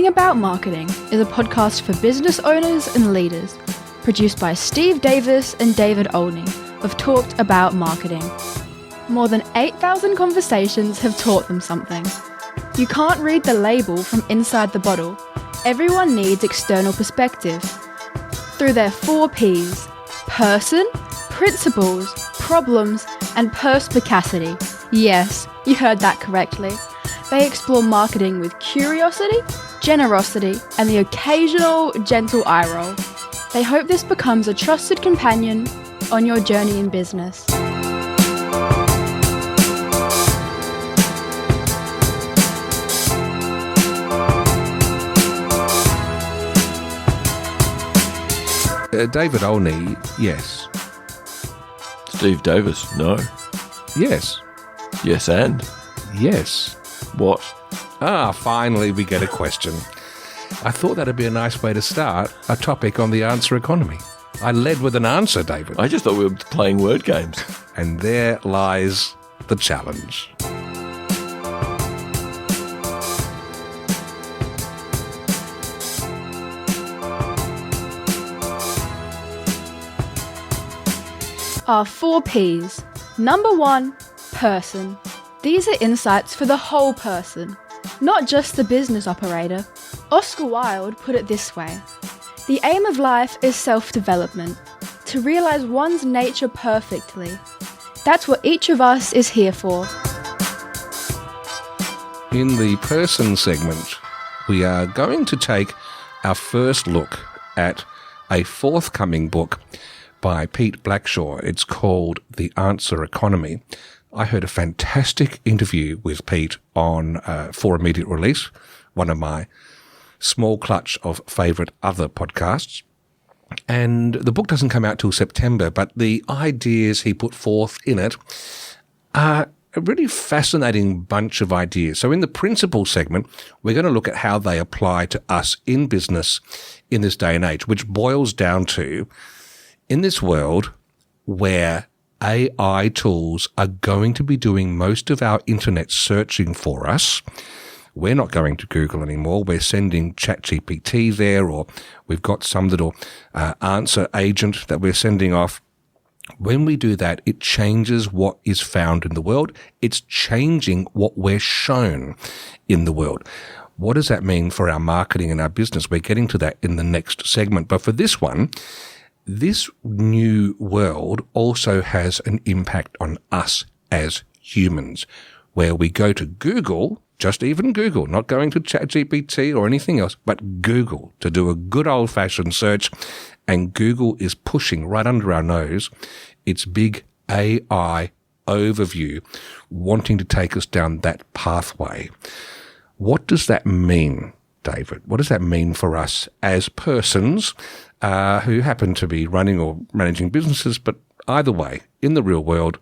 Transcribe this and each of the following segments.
Talking About Marketing is a podcast for business owners and leaders, produced by Steve Davis and David Olney of Talked About Marketing. More than 8,000 conversations have taught them something. You can't read the label from inside the bottle. Everyone needs external perspective. Through their 4 Ps: person, principles, problems, and perspicacity. Yes, you heard that correctly. They explore marketing with curiosity, generosity, and the occasional gentle eye roll. They hope this becomes a trusted companion on your journey in business. David Olney, yes. Steve Davis, no. Yes. Yes, and? Yes. What? Finally we get a question. I thought that'd be a nice way to start a topic on the answer economy. I led with an answer, David. I just thought we were playing word games. And there lies the challenge. Our 4 Ps. Number 1, person. These are insights for the whole person, not just the business operator. Oscar Wilde put it this way: the aim of life is self-development, to realise one's nature perfectly. That's what each of us is here for. In the person segment, we are going to take our first look at a forthcoming book by Pete Blackshaw. It's called The Answer Economy. I heard a fantastic interview with Pete on For Immediate Release, one of my small clutch of favourite other podcasts. And the book doesn't come out till September, but the ideas he put forth in it are a really fascinating bunch of ideas. So in the principles segment, we're going to look at how they apply to us in business in this day and age, which boils down to, in this world where AI tools are going to be doing most of our internet searching for us, we're not going to Google anymore. We're sending ChatGPT there, or we've got some little answer agent that we're sending off. When we do that, it changes what is found in the world. It's changing what we're shown in the world. What does that mean for our marketing and our business? We're getting to that in the next segment. But for this one, this new world also has an impact on us as humans, where we go to Google, just even Google, not going to ChatGPT or anything else, but Google to do a good old-fashioned search, and Google is pushing right under our nose its big AI overview, wanting to take us down that pathway. What does that mean, David? What does that mean for us as persons who happen to be running or managing businesses? But either way, in the real world,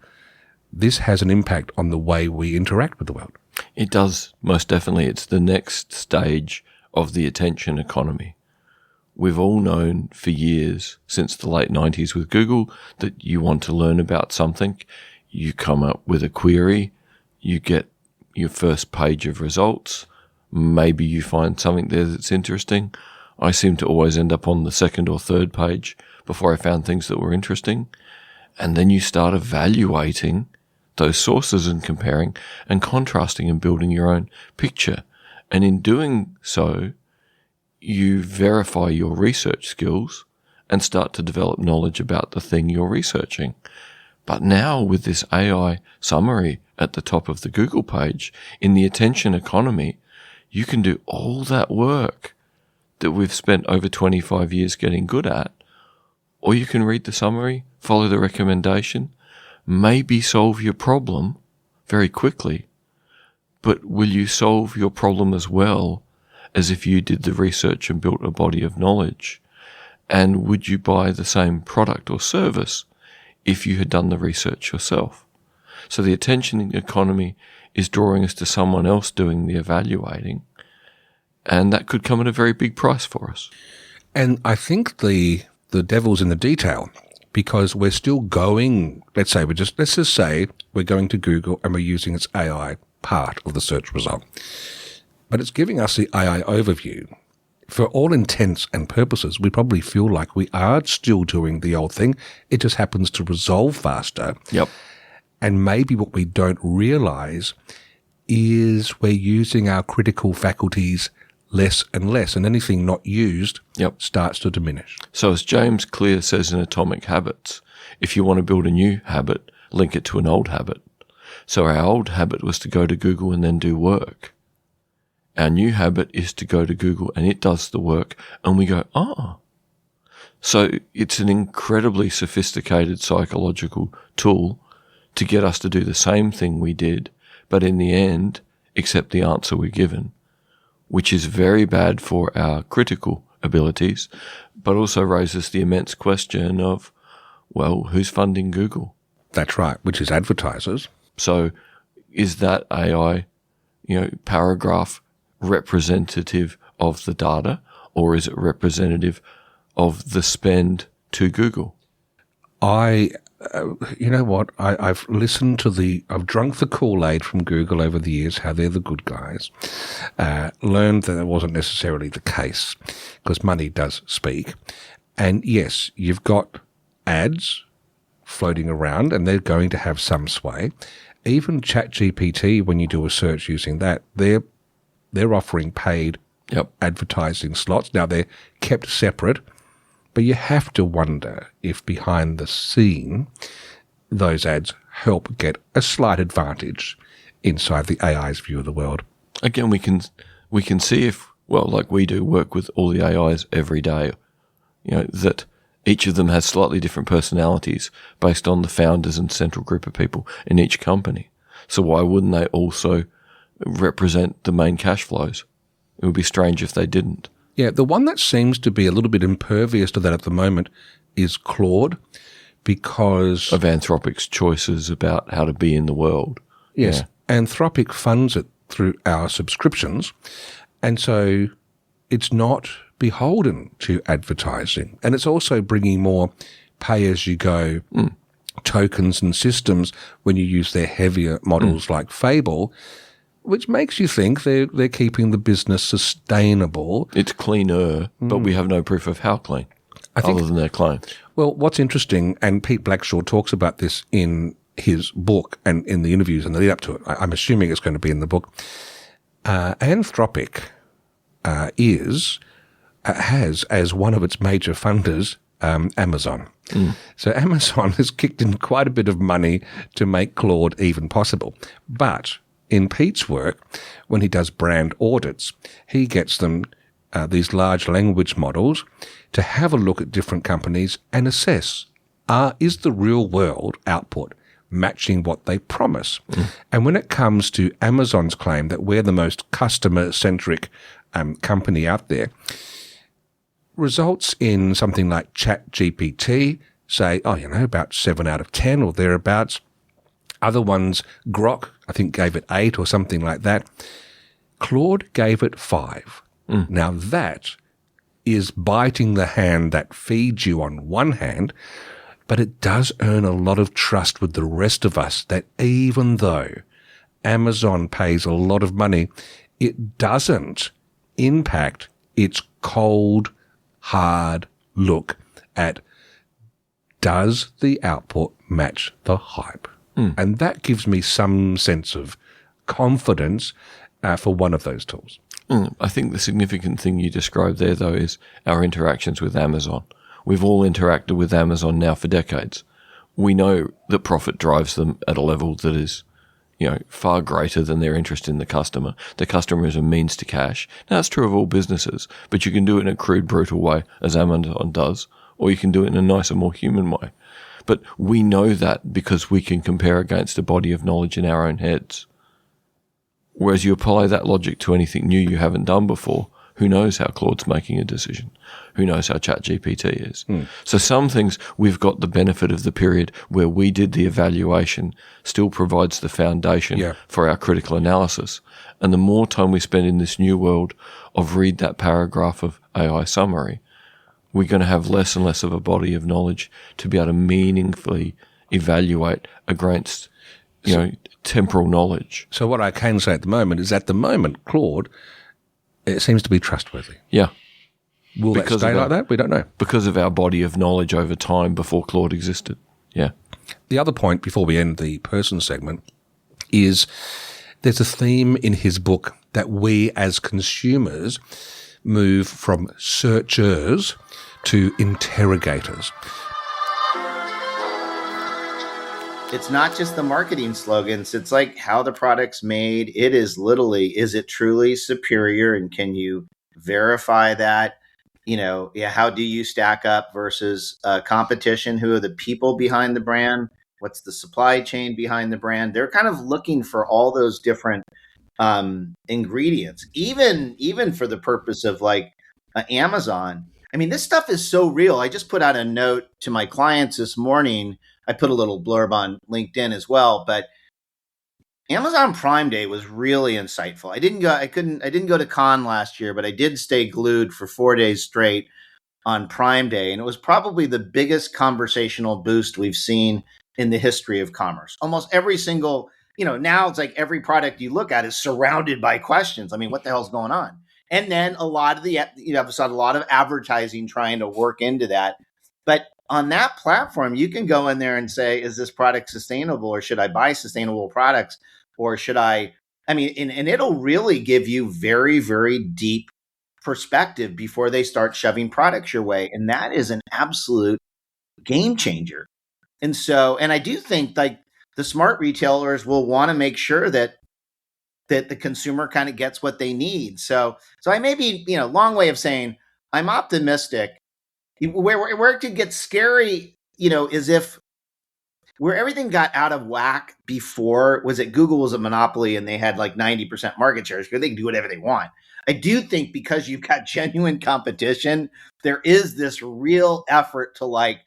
this has an impact on the way we interact with the world. It does, most definitely. It's the next stage of the attention economy. We've all known for years, since the late 90s with Google, that you want to learn about something, you come up with a query, you get your first page of results, maybe you find something there that's interesting. I seem to always end up on the second or third page before I found things that were interesting. And then you start evaluating those sources and comparing and contrasting and building your own picture. And in doing so, you verify your research skills and start to develop knowledge about the thing you're researching. But now with this AI summary at the top of the Google page, in the attention economy, you can do all that work that we've spent over 25 years getting good at, or you can read the summary, follow the recommendation, maybe solve your problem very quickly. But will you solve your problem as well as if you did the research and built a body of knowledge? And would you buy the same product or service if you had done the research yourself? So the attention economy is drawing us to someone else doing the evaluating, and that could come at a very big price for us. And I think the devil's in the detail, because we're still going, let's just say we're going to Google and we're using its AI part of the search result. but it's giving us the AI overview. For all intents and purposes, we probably feel like we are still doing the old thing. It just happens to resolve faster. Yep. And maybe what we don't realize is we're using our critical faculties less and less, and anything not used starts to diminish. So as James Clear says in Atomic Habits, if you want to build a new habit, link it to an old habit. So our old habit was to go to Google and then do work. Our new habit is to go to Google and it does the work, and we go, oh. So it's an incredibly sophisticated psychological tool to get us to do the same thing we did, but in the end, accept the answer we're given, which is very bad for our critical abilities, but also raises the immense question of, well, who's funding Google? That's right, which is advertisers. So is that AI, paragraph representative of the data, or is it representative of the spend to Google? You know what? I've listened to I've drunk the Kool-Aid from Google over the years, how they're the good guys. Learned that it wasn't necessarily the case, because money does speak. And yes, you've got ads floating around, and they're going to have some sway. Even ChatGPT, when you do a search using that, they're offering paid advertising slots. Now, they're kept separate, but you have to wonder if behind the scene, those ads help get a slight advantage inside the AI's view of the world. Again, we can see if, like we do, work with all the AIs every day, that each of them has slightly different personalities based on the founders and central group of people in each company. So why wouldn't they also represent the main cash flows? It would be strange if they didn't. Yeah, the one that seems to be a little bit impervious to that at the moment is Claude, because of Anthropic's choices about how to be in the world. Yes, yeah. Anthropic funds it through our subscriptions, and so it's not beholden to advertising. And it's also bringing more pay-as-you-go tokens and systems when you use their heavier models like Fable, which makes you think they're keeping the business sustainable. It's cleaner, but we have no proof of how clean, other than their claim. Well, what's interesting, and Pete Blackshaw talks about this in his book and in the interviews and the lead up to it, I'm assuming it's going to be in the book, Anthropic has as one of its major funders Amazon. So Amazon has kicked in quite a bit of money to make Claude even possible. But in Pete's work, when he does brand audits, he gets them, these large language models, to have a look at different companies and assess, is the real world output matching what they promise? And when it comes to Amazon's claim that we're the most customer-centric company out there, results in something like ChatGPT say, about 7 out of 10 or thereabouts. Other ones, Grok, I think, gave it 8 or something like that. Claude gave it 5. Now that is biting the hand that feeds you on one hand, but it does earn a lot of trust with the rest of us that even though Amazon pays a lot of money, it doesn't impact its cold, hard look at, does the output match the hype? And that gives me some sense of confidence for one of those tools. I think the significant thing you described there, though, is our interactions with Amazon. We've all interacted with Amazon now for decades. We know that profit drives them at a level that is, far greater than their interest in the customer. The customer is a means to cash. Now, that's true of all businesses, but you can do it in a crude, brutal way, as Amazon does, or you can do it in a nicer, more human way. But we know that because we can compare against a body of knowledge in our own heads. Whereas you apply that logic to anything new you haven't done before, who knows how Claude's making a decision? Who knows how ChatGPT is? So some things we've got the benefit of the period where we did the evaluation still provides the foundation for our critical analysis. And the more time we spend in this new world of read that paragraph of AI summary, we're going to have less and less of a body of knowledge to be able to meaningfully evaluate against, temporal knowledge. So what I can say at the moment is Claude it seems to be trustworthy. Yeah. Will that stay like that? We don't know. Because of our body of knowledge over time before Claude existed. Yeah. The other point before we end the person segment is there's a theme in his book that we as consumers move from searchers to interrogators. It's not just the marketing slogans. It's like how the product's made. It is literally, is it truly superior? And can you verify that? How do you stack up versus competition? Who are the people behind the brand? What's the supply chain behind the brand? They're kind of looking for all those different ingredients, even for the purpose of like Amazon. I mean, this stuff is so real. I just put out a note to my clients this morning. I put a little blurb on LinkedIn as well, but Amazon Prime Day was really insightful. I didn't go to Cannes last year, but I did stay glued for 4 days straight on Prime Day. And it was probably the biggest conversational boost we've seen in the history of commerce. Almost every single, now it's like every product you look at is surrounded by questions. I mean, what the hell's going on? And then a lot of a lot of advertising trying to work into that. But on that platform, you can go in there and say, is this product sustainable, or should I buy sustainable products, or should I mean, and it'll really give you very, very deep perspective before they start shoving products your way. And that is an absolute game changer. And I do think like the smart retailers will want to make sure that the consumer kind of gets what they need. So I may be, long way of saying I'm optimistic. Where it could get scary, is if where everything got out of whack before was that Google was a monopoly and they had like 90% market share because they can do whatever they want. I do think because you've got genuine competition, there is this real effort to like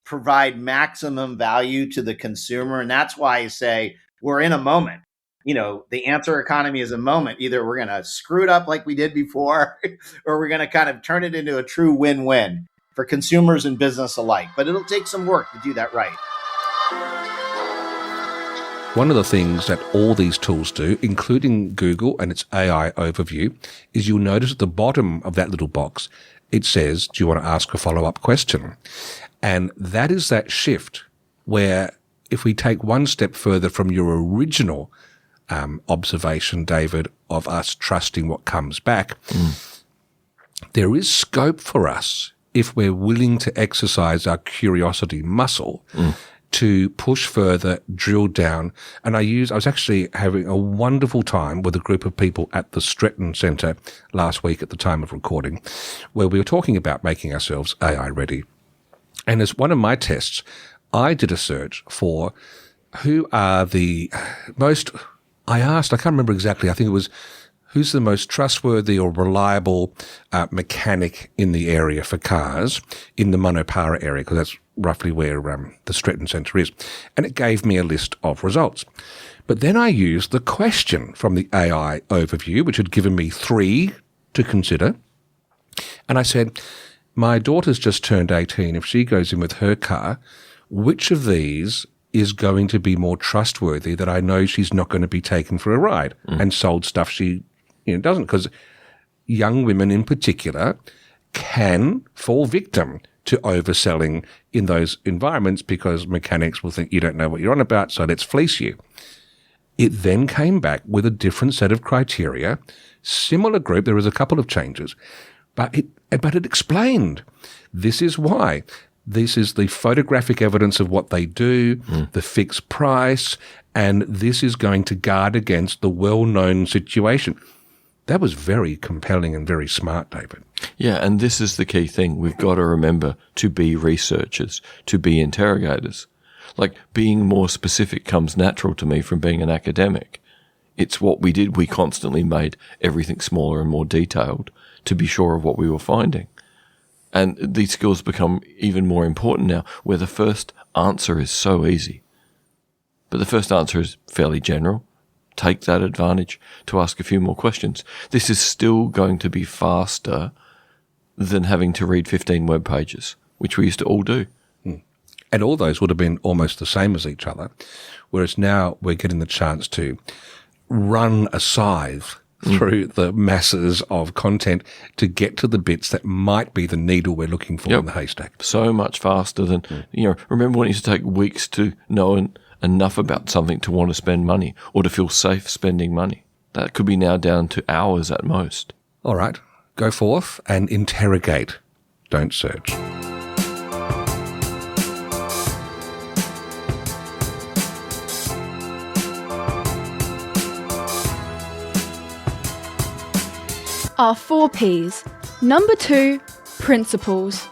provide maximum value to the consumer. And that's why I say we're in a moment. The answer economy is a moment. Either we're going to screw it up like we did before, or we're going to kind of turn it into a true win-win for consumers and business alike. But it'll take some work to do that right. One of the things that all these tools do, including Google and its AI overview, is you'll notice at the bottom of that little box, it says, do you want to ask a follow-up question? And that is that shift where if we take one step further from your original observation, David, of us trusting what comes back, there is scope for us, if we're willing to exercise our curiosity muscle, to push further, drill down. And I was actually having a wonderful time with a group of people at the Stretton Centre last week at the time of recording, where we were talking about making ourselves AI ready. And as one of my tests, I did a search for who are the most, I can't remember exactly, I think it was, who's the most trustworthy or reliable mechanic in the area for cars in the Monopara area, because that's roughly where the Stretton Centre is. And it gave me a list of results. But then I used the question from the AI overview, which had given me 3 to consider. And I said, my daughter's just turned 18. If she goes in with her car, which of these is going to be more trustworthy that I know she's not going to be taken for a ride and sold stuff she doesn't? Because young women in particular can fall victim to overselling in those environments because mechanics will think you don't know what you're on about, so let's fleece you. It then came back with a different set of criteria, similar group. There was a couple of changes, but it explained this is why. This is the photographic evidence of what they do, the fixed price, and this is going to guard against the well-known situation. That was very compelling and very smart, David. Yeah, and this is the key thing. We've got to remember to be researchers, to be interrogators. Like, being more specific comes natural to me from being an academic. It's what we did. We constantly made everything smaller and more detailed to be sure of what we were finding. And these skills become even more important now, where the first answer is so easy. But the first answer is fairly general. Take that advantage to ask a few more questions. This is still going to be faster than having to read 15 web pages, which we used to all do. And all those would have been almost the same as each other, whereas now we're getting the chance to run a scythe through the masses of content to get to the bits that might be the needle we're looking for in the haystack. So much faster than, remember when it used to take weeks to know enough about something to want to spend money or to feel safe spending money? That could be now down to hours at most. All right, go forth and interrogate. Don't search. Our 4 Ps. Number 2, principles.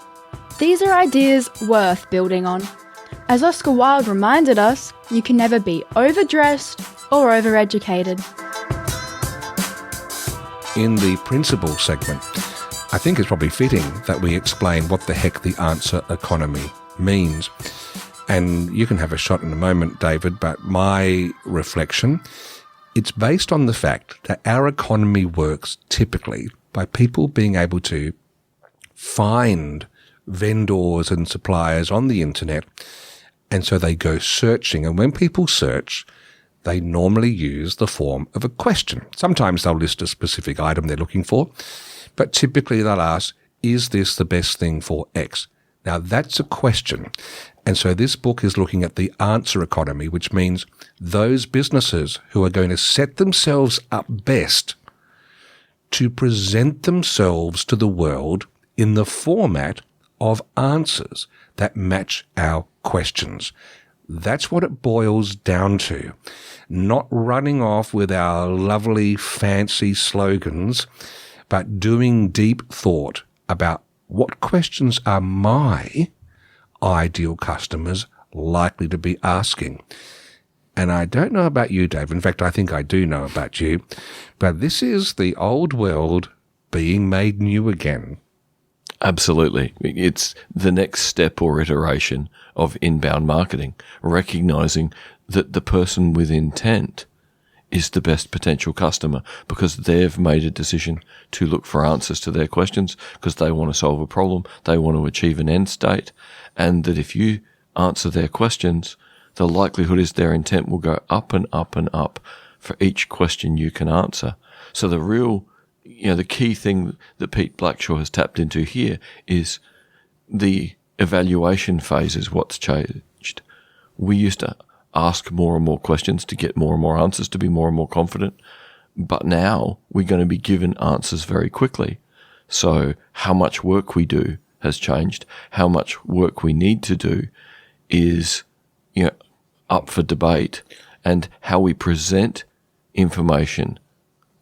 These are ideas worth building on. As Oscar Wilde reminded us, you can never be overdressed or overeducated. In the principle segment, I think it's probably fitting that we explain what the heck the answer economy means. And you can have a shot in a moment, David, but my reflection, it's based on the fact that our economy works typically by people being able to find vendors and suppliers on the internet, and so they go searching. And when people search, they normally use the form of a question. Sometimes they'll list a specific item they're looking for, but typically they'll ask, is this the best thing for X? Now that's a question. And so this book is looking at the answer economy, which means those businesses who are going to set themselves up best to present themselves to the world in the format of answers that match our questions. That's what it boils down to. Not running off with our lovely fancy slogans, but doing deep thought about what questions are my ideal customers likely to be asking. And I don't know about you, Dave. In fact, I think I do know about you. But this is the old world being made new again. Absolutely. It's the next step or iteration of inbound marketing, recognizing that the person with intent is the best potential customer because they've made a decision to look for answers to their questions because they want to solve a problem, they want to achieve an end state, and that if you answer their questions, the likelihood is their intent will go up and up and up for each question you can answer. So the real, the key thing that Pete Blackshaw has tapped into here is the evaluation phase is what's changed. We used to ask more and more questions to get more and more answers, to be more and more confident. But now we're going to be given answers very quickly. So how much work we do has changed. How much work we need to do is, up for debate. And how we present information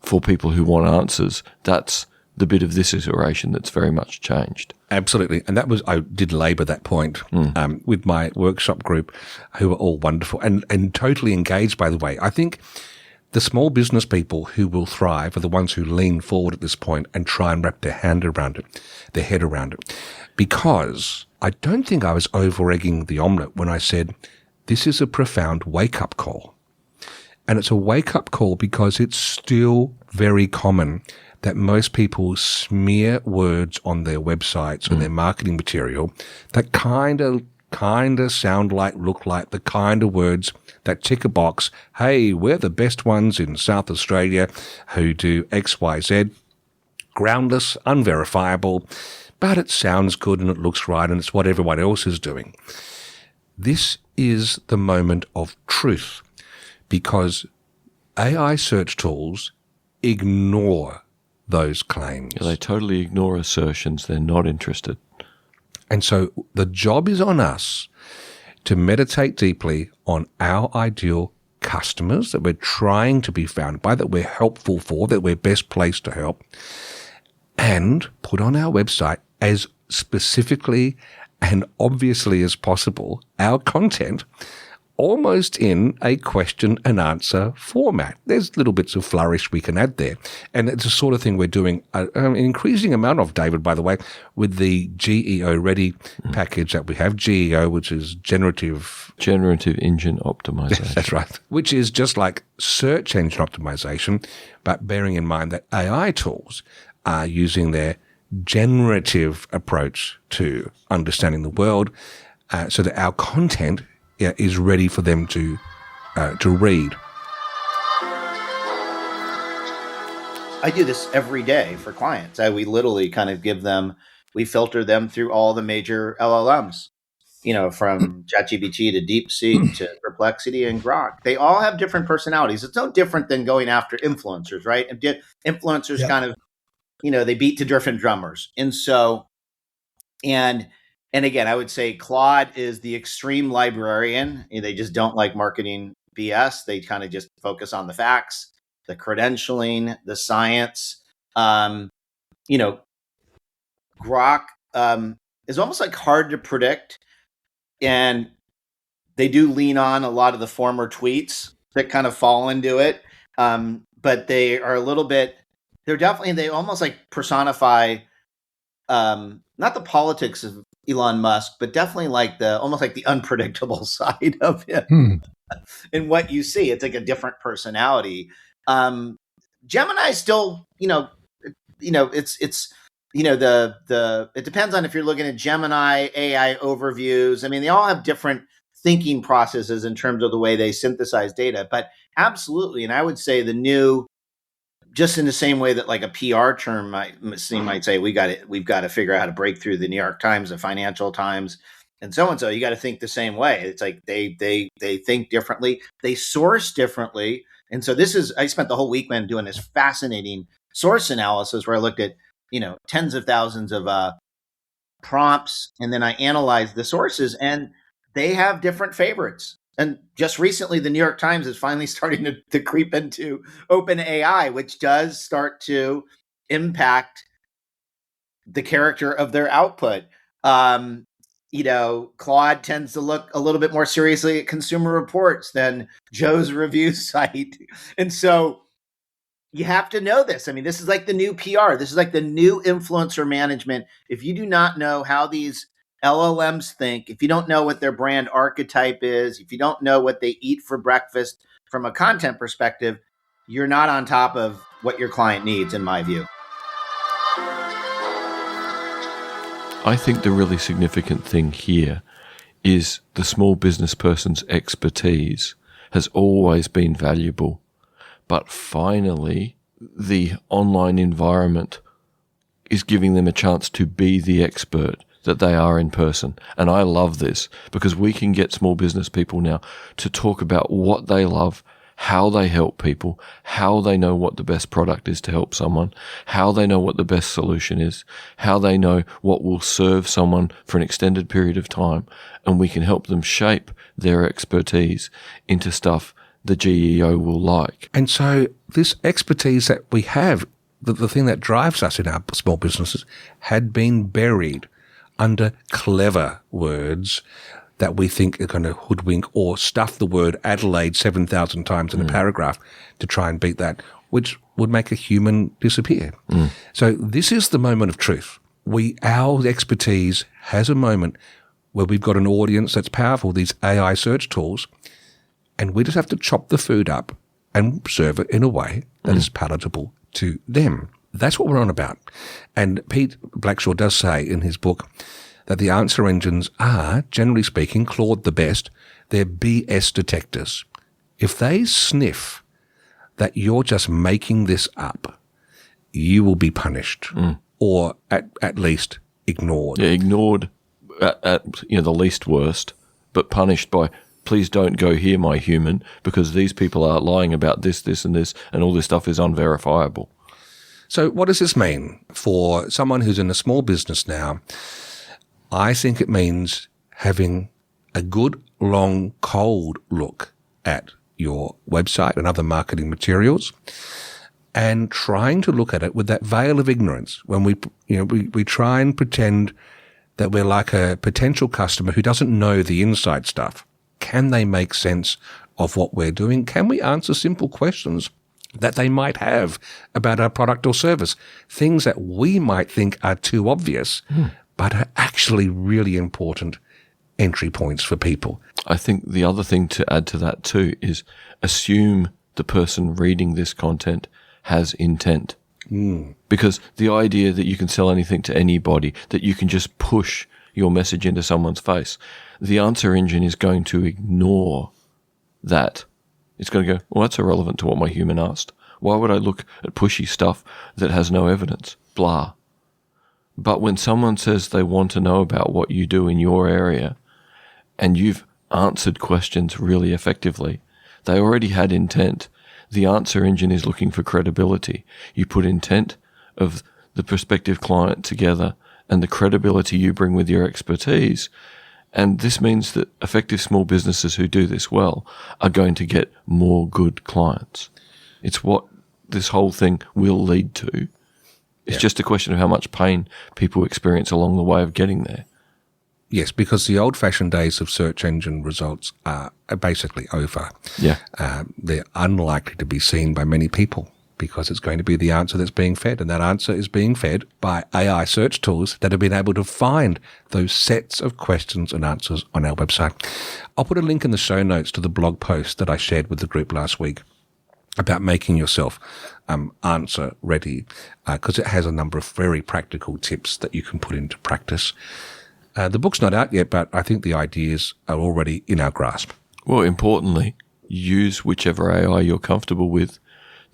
for people who want answers, that's the bit of this iteration that's very much changed. Absolutely. And I did labour that point with my workshop group, who were all wonderful and totally engaged, by the way. I think the small business people who will thrive are the ones who lean forward at this point and try and wrap their head around it. Because I don't think I was over-egging the omelette when I said this is a profound wake-up call. And it's a wake-up call because it's still very common that most people smear words on their websites or their marketing material that kind of sound like, look like the kind of words that tick a box. Hey, we're the best ones in South Australia who do X, Y, Z. Groundless, unverifiable, but it sounds good and it looks right and it's what everyone else is doing. This is the moment of truth because AI search tools ignore those claims. Yeah, they totally ignore assertions. They're not interested. And so the job is on us to meditate deeply on our ideal customers that we're trying to be found by, that we're helpful for, that we're best placed to help, and put on our website as specifically and obviously as possible our content almost in a question and answer format. There's little bits of flourish we can add there. And it's the sort of thing we're doing an increasing amount of, David, by the way, with the GEO Ready package that we have. GEO, which is Generative Engine Optimization. That's right. Which is just like search engine optimization, but bearing in mind that AI tools are using their generative approach to understanding the world so that our content is ready for them to read. I do this every day for clients. We literally kind of we filter them through all the major LLMs, from ChatGPT to DeepSeek to Perplexity and Grok. They all have different personalities. It's no different than going after influencers, right? Influencers kind of, they beat to different drummers. And so, and again, I would say Claude is the extreme librarian. They just don't like marketing BS. They kind of just focus on the facts, the credentialing, the science. Grok is almost like hard to predict. And they do lean on a lot of the former tweets that kind of fall into it. But they are they almost like personify, not the politics of Elon Musk, but definitely like almost like the unpredictable side of him. And what you see, it's like a different personality. Gemini still, it's it depends on if you're looking at Gemini AI overviews. I mean, they all have different thinking processes in terms of the way they synthesize data, but absolutely. And I would say just in the same way that like a PR term might say, we've got to figure out how to break through the New York Times, the Financial Times, and so. You got to think the same way. It's like they think differently, they source differently. And so I spent the whole weekend doing this fascinating source analysis where I looked at, tens of thousands of prompts, and then I analyzed the sources, and they have different favorites. And just recently, the New York Times is finally starting to creep into OpenAI, which does start to impact the character of their output. Claude tends to look a little bit more seriously at Consumer Reports than Joe's review site. And so you have to know this. I mean, this is like the new PR. This is like the new influencer management. If you do not know how these LLMs think, if you don't know what their brand archetype is, if you don't know what they eat for breakfast from a content perspective, you're not on top of what your client needs, in my view. I think the really significant thing here is the small business person's expertise has always been valuable. But finally, the online environment is giving them a chance to be the expert that they are in person. And I love this because we can get small business people now to talk about what they love, how they help people, how they know what the best product is to help someone, how they know what the best solution is, how they know what will serve someone for an extended period of time. And we can help them shape their expertise into stuff the GEO will like. And so this expertise that we have, the thing that drives us in our small businesses, had been buried under clever words that we think are going to hoodwink or stuff the word Adelaide 7,000 times in a paragraph to try and beat that, which would make a human disappear. So this is the moment of truth. Our expertise has a moment where we've got an audience that's powerful, these AI search tools, and we just have to chop the food up and serve it in a way that is palatable to them. That's what we're on about. And Pete Blackshaw does say in his book that the answer engines are, generally speaking, Claude the best. They're BS detectors. If they sniff that you're just making this up, you will be punished or at least ignored. Yeah, ignored at the least worst, but punished by, please don't go here, my human, because these people are lying about this, this, and this, and all this stuff is unverifiable. So what does this mean for someone who's in a small business now? I think it means having a good, long, cold look at your website and other marketing materials and trying to look at it with that veil of ignorance when we try and pretend that we're like a potential customer who doesn't know the inside stuff. Can they make sense of what we're doing? Can we answer simple questions that they might have about our product or service? Things that we might think are too obvious, but are actually really important entry points for people. I think the other thing to add to that too is assume the person reading this content has intent. Because the idea that you can sell anything to anybody, that you can just push your message into someone's face, the answer engine is going to ignore that. It's going to go, well, that's irrelevant to what my human asked. Why would I look at pushy stuff that has no evidence? Blah. But when someone says they want to know about what you do in your area and you've answered questions really effectively, they already had intent. The answer engine is looking for credibility. You put intent of the prospective client together and the credibility you bring with your expertise. And this means that effective small businesses who do this well are going to get more good clients. It's what this whole thing will lead to. It's just a question of how much pain people experience along the way of getting there. Yes, because the old-fashioned days of search engine results are basically over. Yeah. They're unlikely to be seen by many people because it's going to be the answer that's being fed, and that answer is being fed by AI search tools that have been able to find those sets of questions and answers on our website. I'll put a link in the show notes to the blog post that I shared with the group last week about making yourself answer ready, because it has a number of very practical tips that you can put into practice. The book's not out yet, but I think the ideas are already in our grasp. Well, importantly, use whichever AI you're comfortable with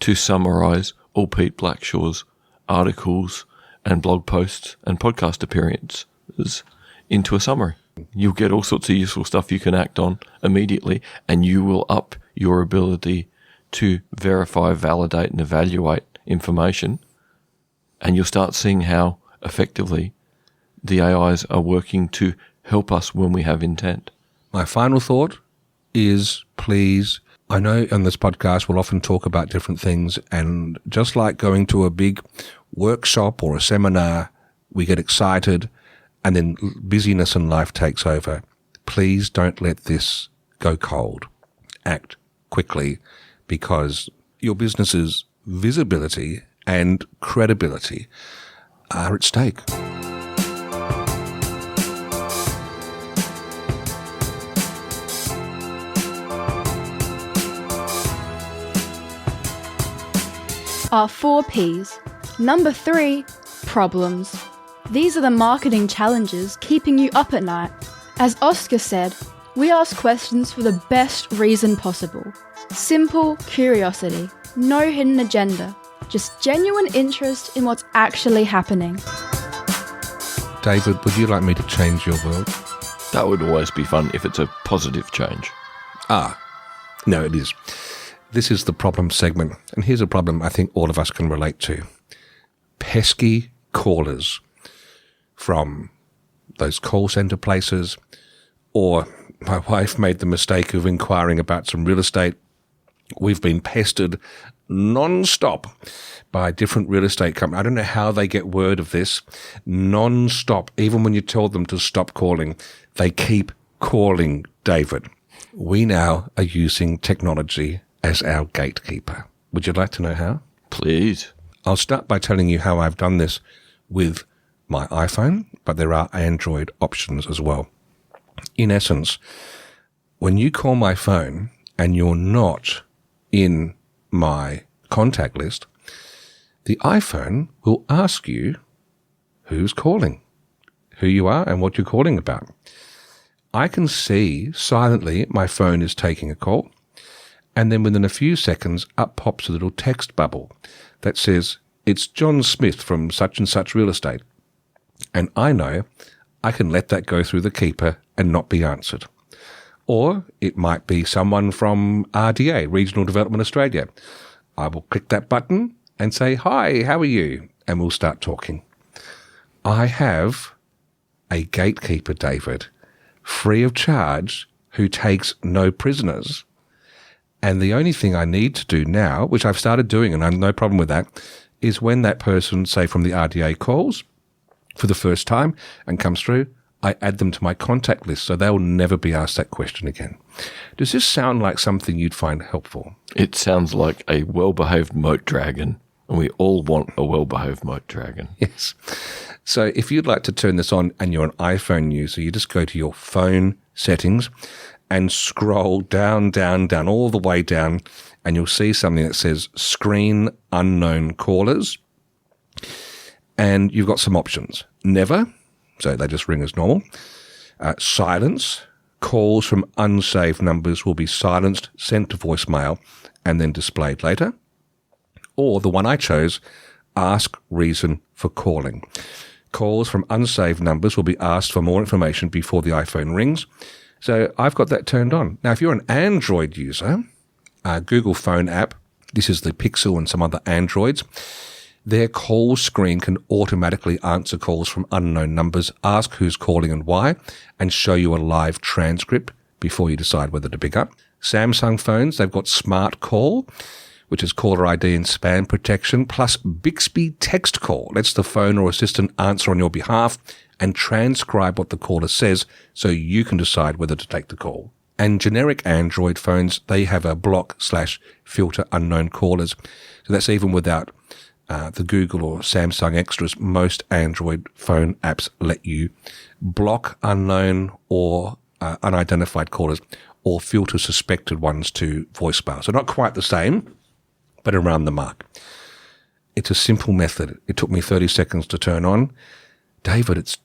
to summarize all Pete Blackshaw's articles and blog posts and podcast appearances into a summary. You'll get all sorts of useful stuff you can act on immediately, and you will up your ability to verify, validate, and evaluate information, and you'll start seeing how effectively the AIs are working to help us when we have intent. My final thought is, please, I know on this podcast we'll often talk about different things, and just like going to a big workshop or a seminar, we get excited and then busyness in life takes over. Please don't let this go cold. Act quickly, because your business's visibility and credibility are at stake. Our 4 Ps. Number 3, problems. These are the marketing challenges keeping you up at night. As Oscar said, we ask questions for the best reason possible. Simple curiosity, no hidden agenda, just genuine interest in what's actually happening. David, would you like me to change your world? That would always be fun if it's a positive change. No, it is. This is the problem segment, and here's a problem I think all of us can relate to. Pesky callers from those call center places, or my wife made the mistake of inquiring about some real estate. We've been pestered non-stop by different real estate companies. I don't know how they get word of this. Non-stop. Even when you tell them to stop calling, they keep calling, David. We now are using technology as our gatekeeper. Would you like to know how? Please. I'll start by telling you how I've done this with my iPhone, but there are Android options as well. In essence, when you call my phone and you're not in my contact list, the iPhone will ask you who's calling, who you are and what you're calling about. I can see silently my phone is taking a call, and then within a few seconds up pops a little text bubble that says, "It's John Smith from such and such real estate." And I know I can let that go through the keeper and not be answered. Or it might be someone from RDA, Regional Development Australia. I will click that button and say, "Hi, how are you?" And we'll start talking. I have a gatekeeper, David, free of charge, who takes no prisoners. And the only thing I need to do now, which I've started doing and I have no problem with that, is when that person, say from the RDA, calls for the first time and comes through, I add them to my contact list so they'll never be asked that question again. Does this sound like something you'd find helpful? It sounds like a well-behaved moat dragon, and we all want a well-behaved moat dragon. Yes. So if you'd like to turn this on and you're an iPhone user, you just go to your phone settings and scroll down, all the way down, and you'll see something that says Screen Unknown Callers. And you've got some options. Never, so they just ring as normal. Silence, calls from unsaved numbers will be silenced, sent to voicemail, and then displayed later. or the one I chose, ask reason for calling. Calls from unsaved numbers will be asked for more information before the iPhone rings. So I've got that turned on. Now, if you're an Android user, Google Phone app, this is the Pixel and some other Androids, their call screen can automatically answer calls from unknown numbers, ask who's calling and why, and show you a live transcript before you decide whether to pick up. Samsung phones, they've got Smart Call, which is caller ID and spam protection, plus Bixby Text Call. Lets the phone or assistant answer on your behalf and transcribe what the caller says so you can decide whether to take the call. And generic Android phones, they have a block/filter unknown callers. So that's even without the Google or Samsung extras. Most Android phone apps let you block unknown or unidentified callers or filter suspected ones to voicemail. So not quite the same, but around the mark. It's a simple method. It took me 30 seconds to turn on. David,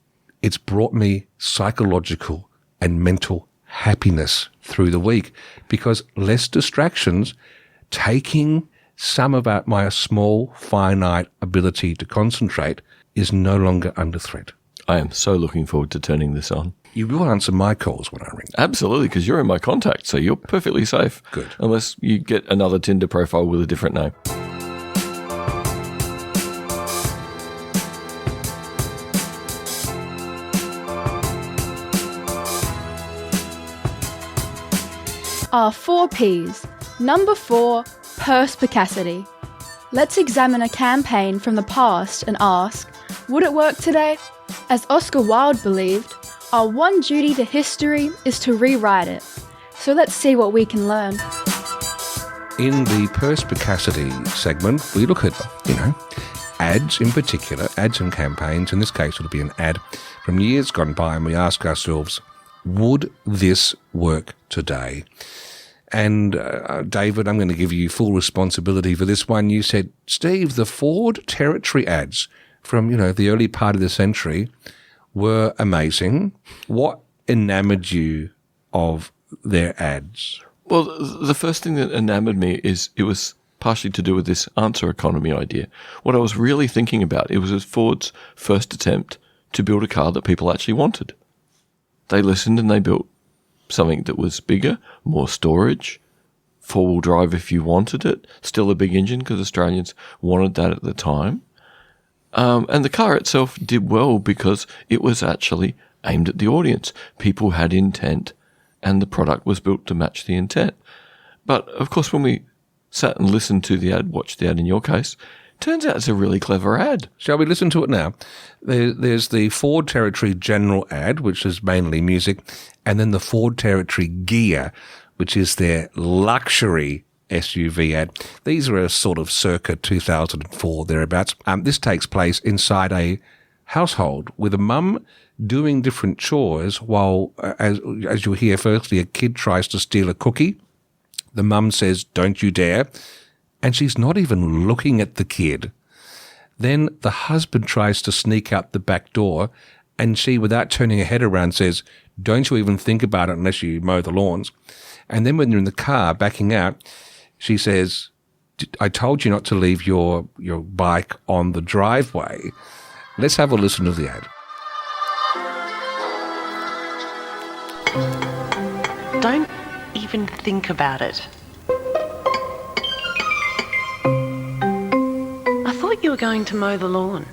it's brought me psychological and mental happiness through the week because less distractions, taking some of my small, finite ability to concentrate is no longer under threat. I am so looking forward to turning this on. You will answer my calls when I ring. Absolutely, because you're in my contact, so you're perfectly safe. Good. Unless you get another Tinder profile with a different name. Our 4 Ps. Number 4, perspicacity. Let's examine a campaign from the past and ask, would it work today? As Oscar Wilde believed, our one duty to history is to rewrite it. So let's see what we can learn. In the perspicacity segment, we look at, ads in particular, ads and campaigns. In this case, it'll be an ad from years gone by, and we ask ourselves, would this work today? And David, I'm going to give you full responsibility for this one. You said, Steve, the Ford Territory ads from, the early part of the century were amazing. What enamored you of their ads? Well, the first thing that enamored me is it was partially to do with this answer economy idea. What I was really thinking about, it was Ford's first attempt to build a car that people actually wanted. They listened and they built something that was bigger, more storage, 4-wheel drive if you wanted it, still a big engine because Australians wanted that at the time. And the car itself did well because it was actually aimed at the audience. People had intent and the product was built to match the intent. But of course, when we sat and listened to the ad, watched the ad in your case, turns out it's a really clever ad. Shall we listen to it now? There's the Ford Territory General ad, which is mainly music, and then the Ford Territory Gear, which is their luxury SUV ad. These are a sort of circa 2004, thereabouts. This takes place inside a household with a mum doing different chores while, as you'll hear, firstly, a kid tries to steal a cookie. The mum says, "Don't you dare." And she's not even looking at the kid. Then the husband tries to sneak out the back door, and she, without turning her head around, says, "Don't you even think about it unless you mow the lawns." And then when they're in the car backing out, she says, "I told you not to leave your bike on the driveway." Let's have a listen to the ad. Don't even think about it. I thought you were going to mow the lawn.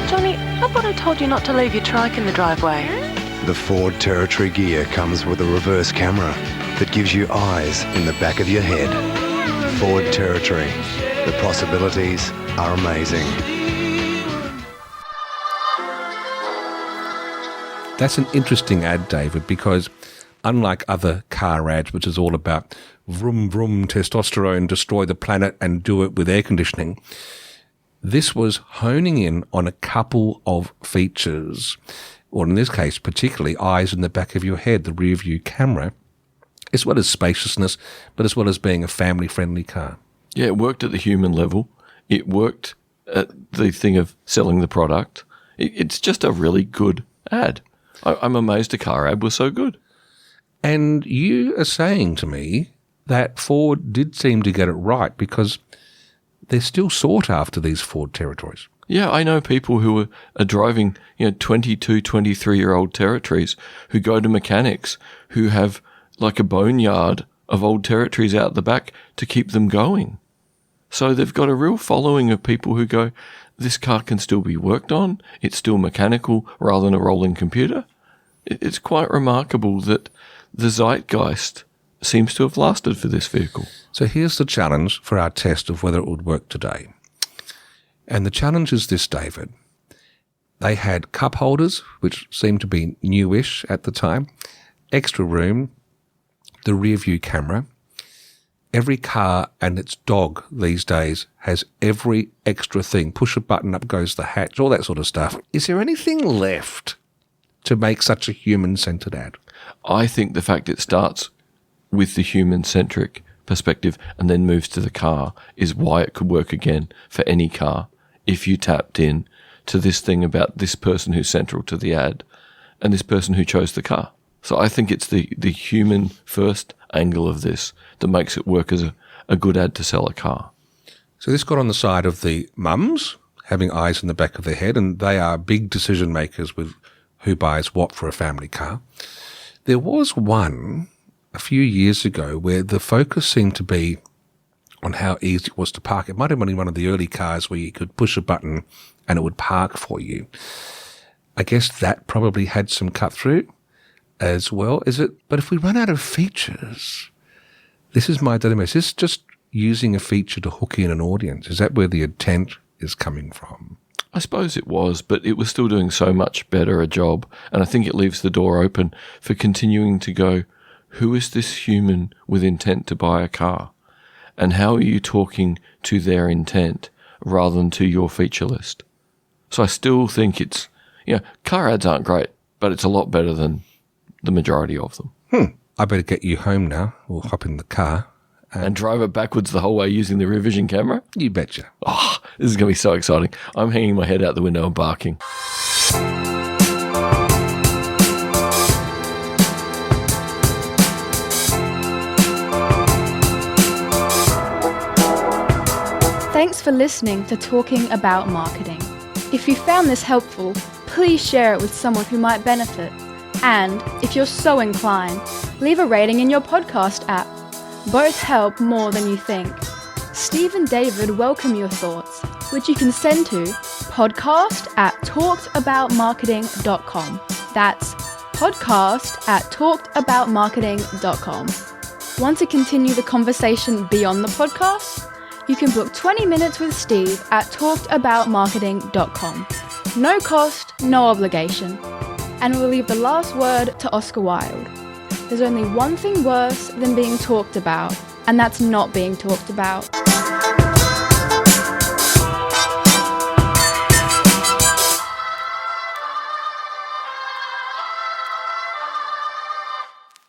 Johnny, I thought I told you not to leave your trike in the driveway. The Ford Territory Gear comes with a reverse camera that gives you eyes in the back of your head. Ford Territory. The possibilities are amazing. That's an interesting ad, David, because unlike other car ads, which is all about vroom, vroom, testosterone, destroy the planet and do it with air conditioning, this was honing in on a couple of features, or in this case, particularly eyes in the back of your head, the rear view camera, as well as spaciousness, but as well as being a family-friendly car. Yeah, it worked at the human level. It worked at the thing of selling the product. It's just a really good ad. I'm amazed a car ad was so good. And you are saying to me that Ford did seem to get it right because they're still sought after, these Ford Territories. Yeah, I know people who are driving, 22, 23-year-old Territories who go to mechanics who have like a boneyard of old Territories out the back to keep them going. So they've got a real following of people who go, this car can still be worked on, it's still mechanical rather than a rolling computer. It's quite remarkable that the zeitgeist seems to have lasted for this vehicle. So here's the challenge for our test of whether it would work today. And the challenge is this, David. They had cup holders, which seemed to be newish at the time, extra room, the rear view camera. Every car and its dog these days has every extra thing. Push a button, up goes the hatch, all that sort of stuff. Is there anything left to make such a human-centered ad? I think the fact it starts with the human-centric perspective and then moves to the car is why it could work again for any car if you tapped in to this thing about this person who's central to the ad and this person who chose the car. So I think it's the human first angle of this that makes it work as a good ad to sell a car. So this got on the side of the mums having eyes in the back of their head, and they are big decision makers with who buys what for a family car. There was one a few years ago where the focus seemed to be on how easy it was to park. It might have been one of the early cars where you could push a button and it would park for you. I guess that probably had some cut through as well, is it? But if we run out of features, this is my dilemma. Is this just using a feature to hook in an audience? Is that where the intent is coming from? I suppose it was, but it was still doing so much better a job. And I think it leaves the door open for continuing to go, who is this human with intent to buy a car? And how are you talking to their intent rather than to your feature list? So I still think it's, car ads aren't great, but it's a lot better than the majority of them. I better get you home now. We'll hop in the car. And drive it backwards the whole way using the rear vision camera? You betcha. Oh, this is going to be so exciting. I'm hanging my head out the window and barking. Thanks for listening to Talking About Marketing. If you found this helpful, please share it with someone who might benefit. And if you're so inclined, leave a rating in your podcast app. Both help more than you think. Steve and David welcome your thoughts, which you can send to podcast@talkedaboutmarketing.com. That's podcast@talkedaboutmarketing.com. Want to continue the conversation beyond the podcast? You can book 20 minutes with Steve at talkedaboutmarketing.com. No cost, no obligation. And we'll leave the last word to Oscar Wilde. There's only one thing worse than being talked about, and that's not being talked about.